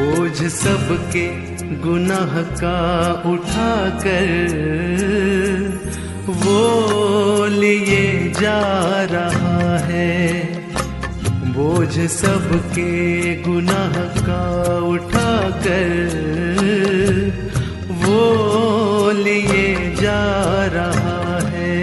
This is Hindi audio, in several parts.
बोझ सबके गुनाह का उठाकर वो लिए जा रहा है। बोझ सबके गुनाह का उठाकर वो लिए जा रहा है।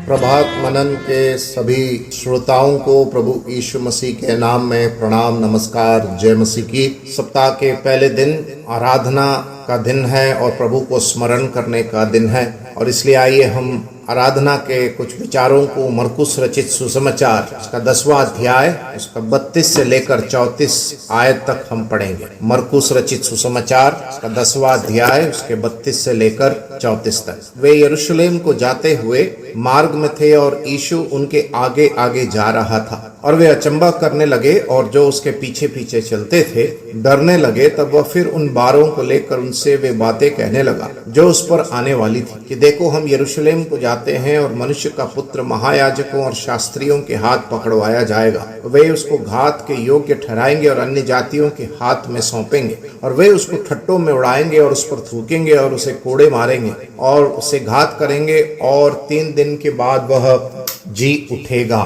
प्रभात मनन के सभी श्रोताओं को प्रभु यीशु मसीह के नाम में प्रणाम, नमस्कार, जय मसीह की। सप्ताह के पहले दिन आराधना का दिन है और प्रभु को स्मरण करने का दिन है, और इसलिए आइए हम आराधना के कुछ विचारों को मरकुस रचित सुसमाचार उसका 10वां अध्याय उसका 32 से लेकर 34 आयत तक हम पढ़ेंगे। मरकुस रचित सुसमाचार उसका 10वां अध्याय उसके 32 से लेकर 34 तक। वे यरूशलेम को जाते हुए मार्ग में थे और यीशु उनके आगे आगे जा रहा था, और वे अचंभा करने लगे और जो उसके पीछे पीछे चलते थे डरने लगे। तब वह फिर उन 12 को लेकर उनसे वे बातें कहने लगा जो उस पर आने वाली थी कि देखो, हम यरूशलेम को जाते हैं और मनुष्य का पुत्र महायाजकों और शास्त्रियों के हाथ पकड़वाया जाएगा। वे उसको घात के योग्य ठहराएंगे और अन्य जातियों के हाथ में सौंपेंगे, और वे उसको ठट्टों में उड़ाएंगे और उस पर थूकेंगे और उसे कोड़े मारेंगे और उसे घात करेंगे, और 3 दिन के बाद वह जी उठेगा।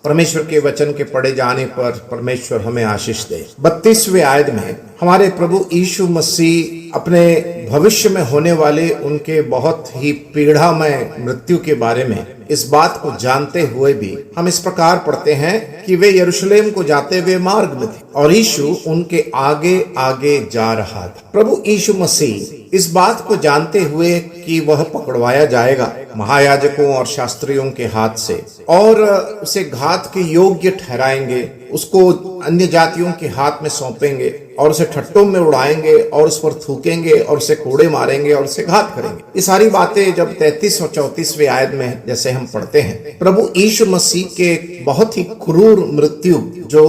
परमेश्वर के वचन के पढ़े जाने पर परमेश्वर हमें आशीष दे। 32वें आयत में हमारे प्रभु यीशु मसीह अपने भविष्य में होने वाले उनके बहुत ही पीड़ामय मृत्यु के बारे में इस बात को जानते हुए भी हम इस प्रकार पढ़ते हैं कि वे यरूशलेम को जाते हुए मार्ग में थे और यीशु उनके आगे आगे जा रहा था। प्रभु यीशु मसीह इस बात को जानते हुए कि वह पकड़वाया जाएगा महायाजकों और शास्त्रियों के हाथ से, और उसे घात के योग्य ठहराएंगे, उसको अन्य जातियों के हाथ में सौंपेंगे और उसे ठट्टों में उड़ाएंगे और उस पर थूकेंगे और उसे कोड़े मारेंगे और उसे घात करेंगे। ये सारी बातें जब 33 और 34वें आयत में जैसे हम पढ़ते हैं, प्रभु यीशु मसीह के बहुत ही क्रूर मृत्यु जो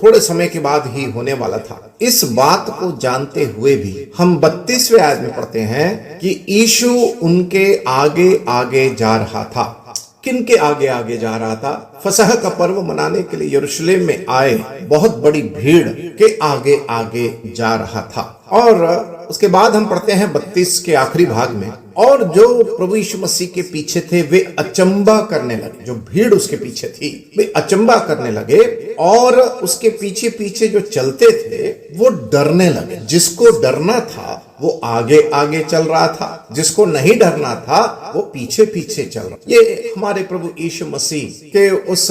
थोड़े समय के बाद ही होने वाला था, इस बात को जानते हुए भी हम 32वें आयत में पढ़ते हैं कि यीशु उनके आगे आगे जा रहा था। किन के आगे आगे जा रहा था? फसह का पर्व मनाने के लिए यरूशलेम में आए बहुत बड़ी भीड़ के आगे आगे जा रहा था। और उसके बाद हम पढ़ते हैं 32 के आखिरी भाग में, और जो प्रभु यीशु मसीह के पीछे थे वे अचंभा करने लगे। जो भीड़ उसके पीछे थी वे अचंभा करने लगे, और उसके पीछे पीछे जो चलते थे वो डरने लगे। जिसको डरना था वो आगे आगे चल रहा था, जिसको नहीं डरना था वो पीछे पीछे चल रहा। ये हमारे प्रभु यीशु मसीह के उस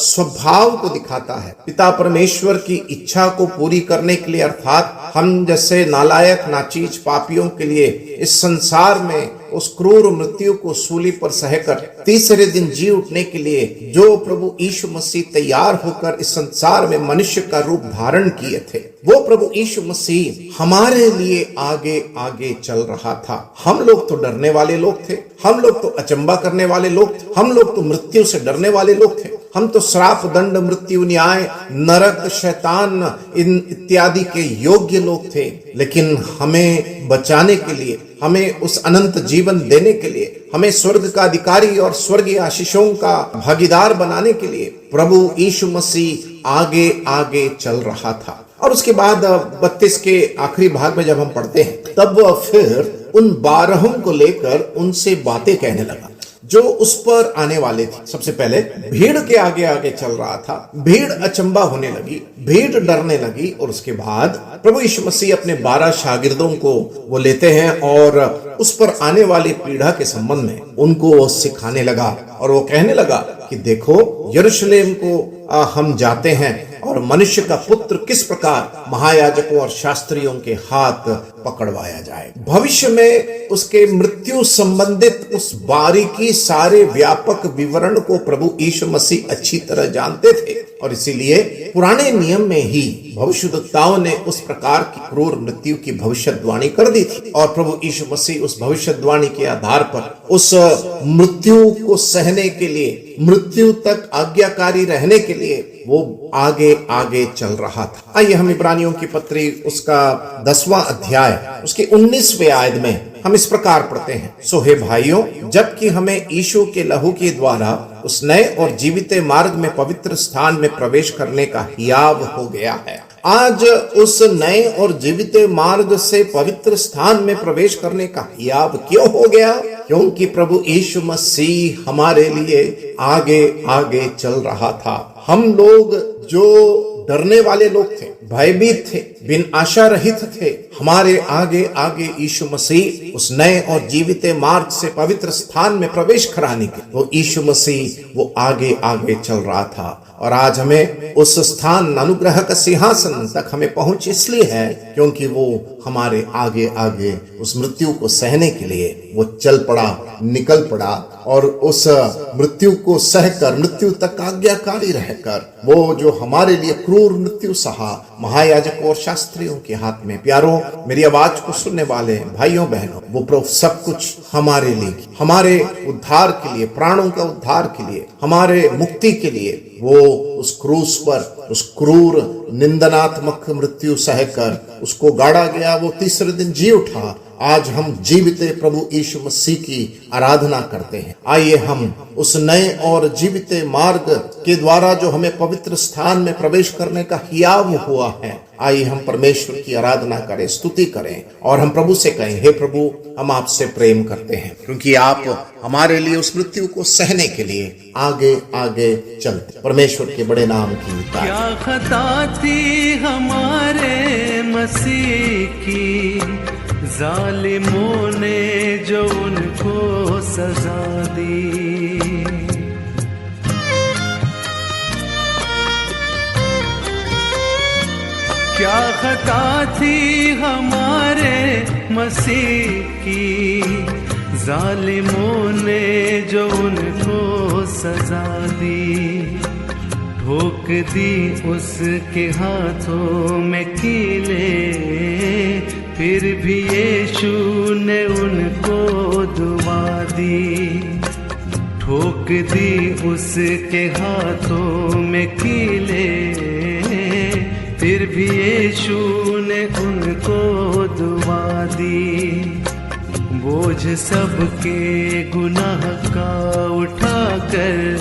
स्वभाव को दिखाता है। पिता परमेश्वर की इच्छा को पूरी करने के लिए, अर्थात हम जैसे नालायक नाचीज पापियों के लिए इस संसार में उस क्रूर मृत्यु को सूली पर सहकर तीसरे दिन जी उठने के लिए जो प्रभु यीशु मसीह तैयार होकर इस संसार में मनुष्य का रूप धारण किए थे, वो प्रभु यीशु मसीह हमारे लिए आगे आगे चल रहा था। हम लोग तो डरने वाले लोग थे, हम लोग तो अचंभा करने वाले लोग थे, हम लोग तो मृत्यु से डरने वाले लोग थे, हम तो श्राप, दंड, मृत्यु, न्याय, नरक, शैतान इन इत्यादि के योग्य लोग थे। लेकिन हमें बचाने के लिए, हमें उस अनंत जीवन देने के लिए, हमें स्वर्ग का अधिकारी और स्वर्गीय आशीषों का भागीदार बनाने के लिए प्रभु यीशु मसीह आगे आगे चल रहा था। और उसके बाद 32 के आखिरी भाग में जब हम पढ़ते हैं, तब वह फिर उन 12 को लेकर उनसे बातें कहने लगा जो उस पर आने वाले थे। सबसे पहले भीड़ के आगे आगे चल रहा था, भीड़ अचंभा होने लगी, भीड़ डरने लगी, और उसके बाद प्रभु यीशु मसीह अपने 12 शागिर्दों को वो लेते हैं और उस पर आने वाली पीड़ा के संबंध में उनको सिखाने लगा। और वो कहने लगा कि देखो, यरूशलेम को हम जाते हैं और मनुष्य का पुत्र किस प्रकार महायाजकों और शास्त्रियों के हाथ पकड़वाया जाए। भविष्य में उसके मृत्यु संबंधित उस बारीकी सारे व्यापक विवरण को प्रभु यीशु मसीह अच्छी तरह जानते थे, और इसीलिए पुराने नियम में ही भविष्यद्वक्ताओं ने उस प्रकार की क्रूर मृत्यु की भविष्यवाणी कर दी थी। और प्रभु यीशु मसीह उस भविष्यवाणी के आधार पर उस मृत्यु को सहने के लिए, मृत्यु तक आज्ञाकारी रहने के लिए वो आगे आगे चल रहा था। आइए हम इब्रानियों की पत्री उसका 10वां अध्याय उसके 19वें आयत में हम इस प्रकार पढ़ते हैं, सो हे भाइयों, जबकि हमें यीशु के लहू के द्वारा उस नए और जीवित मार्ग में पवित्र स्थान में प्रवेश करने का हियाव हो गया है, आज उस नए और जीवित मार्ग से पवित्र स्थान में प्रवेश करने का हियाव क्यों हो गया? क्योंकि प्रभु यीशु मसीह हमारे लिए आगे आगे चल रहा था। हम लोग जो डरने वाले लोग थे, भयभीत थे, बिन आशा रहित थे, हमारे आगे आगे यीशु मसीह उस नए और जीवित मार्ग से पवित्र स्थान में प्रवेश कराने के वो यीशु मसीह वो आगे आगे चल रहा था। और आज हमें उस स्थान अनुग्रह का सिंहासन तक हमें पहुंच इसलिए है क्योंकि वो हमारे आगे आगे उस मृत्यु को सहने के लिए वो चल पड़ा, निकल पड़ा और उस मृत्यु को सहकर मृत्यु तक आज्ञाकारी रहकर वो जो हमारे लिए क्रूर मृत्यु सहा महायाजकों और शास्त्रियों के हाथ में। प्यारों, मेरी आवाज को सुनने वाले भाइयों बहनों, वो प्रभु सब कुछ हमारे लिए, हमारे उद्धार के लिए, प्राणों का उद्धार के लिए, हमारे मुक्ति के लिए वो उस क्रूस पर उस क्रूर निंदनात्मक मृत्यु सहकर उसको गाड़ा गया, वो तीसरे दिन जी उठा। आज हम जीवित प्रभु यीशु मसीह की आराधना करते हैं। आइए हम उस नए और जीवित मार्ग के द्वारा जो हमें पवित्र स्थान में प्रवेश करने का हियाव हुआ है, आइए हम परमेश्वर की आराधना करें, स्तुति करें और हम प्रभु से कहें, हे प्रभु, हम आपसे प्रेम करते हैं क्योंकि आप हमारे लिए उस मृत्यु को सहने के लिए आगे आगे चलते। परमेश्वर के बड़े नाम की क्या खता थी हमारे मसीह की, जालिमों ने जो उनको सजा दी। क्या खता थी हमारे मसीह की, जालिमों ने जो उनको सजा दी। ठोक दी उसके हाथों में कीले, फिर भी यीशु ने उनको दुआ दी। ठोक दी उसके हाथों में कीले, फिर भी यीशु ने उनको दुआ दी। बोझ सबके गुनाह का उठाकर